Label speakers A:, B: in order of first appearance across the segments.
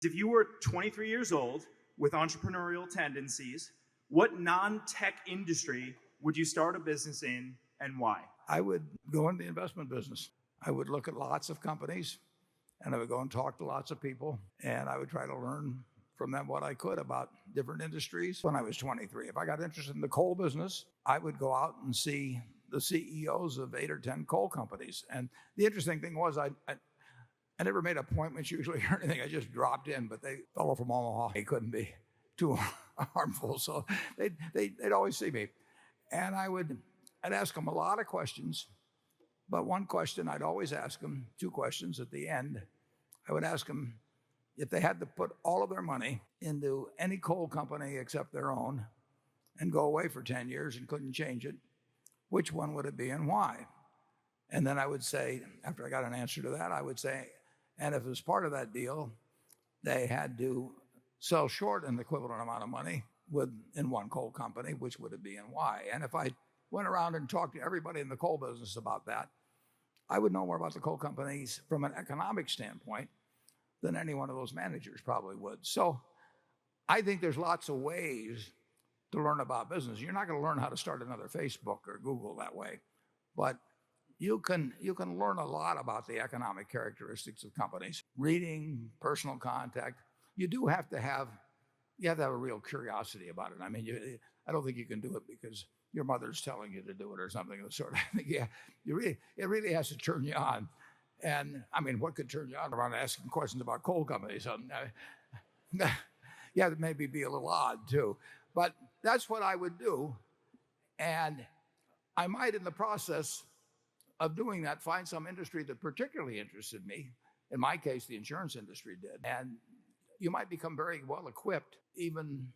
A: If you were 23 years old with entrepreneurial tendencies, what non-tech industry would you start a business in and why?
B: I would go into the investment business. I would look at lots of companies and I would go and talk to lots of people and I would try to learn from them what I could about different industries. When I was 23, if I got interested in the coal business, I would go out and see the CEOs of 8 or 10 coal companies. And the interesting thing was I never made appointments usually or anything. I just dropped in, but they fellow from Omaha, he couldn't be too harmful. So they'd always see me. And I'd ask them a lot of questions, but one question I'd always ask them, 2 questions at the end. I would ask them if they had to put all of their money into any coal company except their own and go away for 10 years and couldn't change it, which one would it be and why? And then I would say, after I got an answer to that, I would say, and if as part of that deal, they had to sell short an equivalent amount of money in one coal company, which would it be and why? And if I went around and talked to everybody in the coal business about that, I would know more about the coal companies from an economic standpoint than any one of those managers probably would. So I think there's lots of ways to learn about business. You're not going to learn how to start another Facebook or Google that way, but you can learn a lot about the economic characteristics of companies. Reading, personal contact. You have to have a real curiosity about it. I mean, I don't think you can do it because your mother's telling you to do it or something of the sort. I think, it really has to turn you on. And I mean, what could turn you on around asking questions about coal companies? Yeah, that maybe be a little odd too. But that's what I would do. And I might, in the process of doing that, find some industry that particularly interested me. In my case, the insurance industry did. And you might become very well equipped, even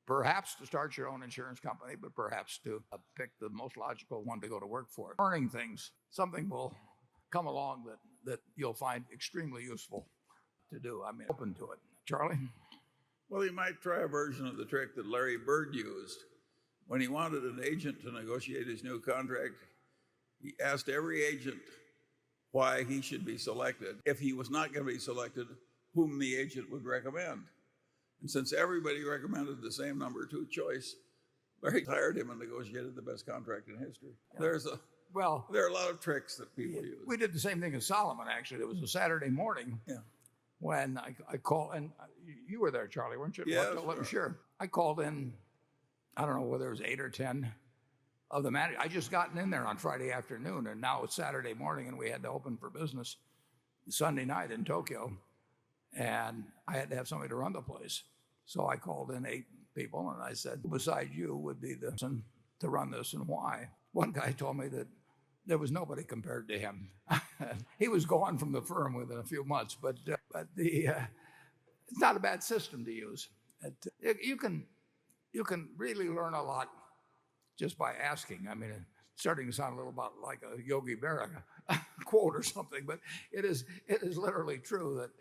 B: perhaps to start your own insurance company, but perhaps to pick the most logical one to go to work for. Learning things, something will come along that you'll find extremely useful to do. I mean, open to it. Charlie?
C: Well, you might try a version of the trick that Larry Bird used. When he wanted an agent to negotiate his new contract, he asked every agent why he should be selected. If he was not going to be selected, whom the agent would recommend. And since everybody recommended the same number 2 choice, Larry hired him and negotiated the best contract in history. Yeah. There are a lot of tricks that people use.
B: We did the same thing as Solomon, actually. It was a Saturday morning when I called, and you were there, Charlie, weren't you?
C: Yeah,
B: sure. I called in, I don't know whether it was 8 or 10 of the managers. I just gotten in there on Friday afternoon, and now it's Saturday morning, and we had to open for business Sunday night in Tokyo, and I had to have somebody to run the place. So I called in 8 people, and I said, beside you would be the person to run this and why. One guy told me that there was nobody compared to him. He was gone from the firm within a few months, but it's not a bad system to use. You can really learn a lot just by asking. I mean, it's starting to sound a little bit like a Yogi Berra quote or something, but it is literally true that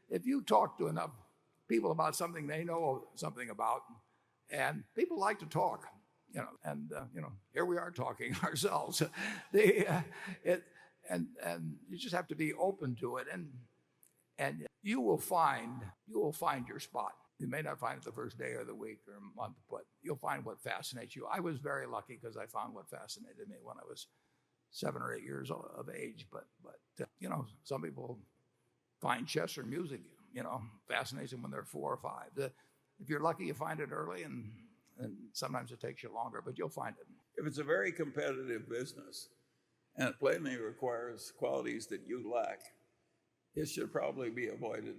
B: if you talk to enough people about something they know something about, and people like to talk, and here we are talking ourselves. And you just have to be open to it, and you will find your spot. You may not find it the first day or the week or month, but you'll find what fascinates you. I was very lucky because I found what fascinated me when I was 7 or 8 years of age. But some people find chess or music, fascinates them when they're 4 or 5. If you're lucky, you find it early, and sometimes it takes you longer, but you'll find it.
C: If it's a very competitive business and it plainly requires qualities that you lack, it should probably be avoided.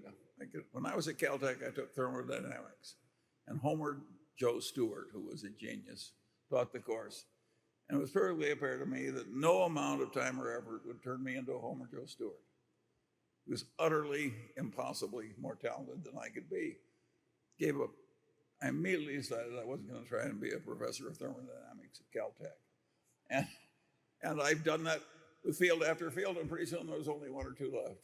C: When I was at Caltech, I took thermodynamics, and Homer Joe Stewart, who was a genius, taught the course. And it was perfectly apparent to me that no amount of time or effort would turn me into a Homer Joe Stewart. He was utterly, impossibly more talented than I could be. Gave up. I immediately decided I wasn't going to try and be a professor of thermodynamics at Caltech. And I've done that with field after field, and pretty soon there was only 1 or 2 left.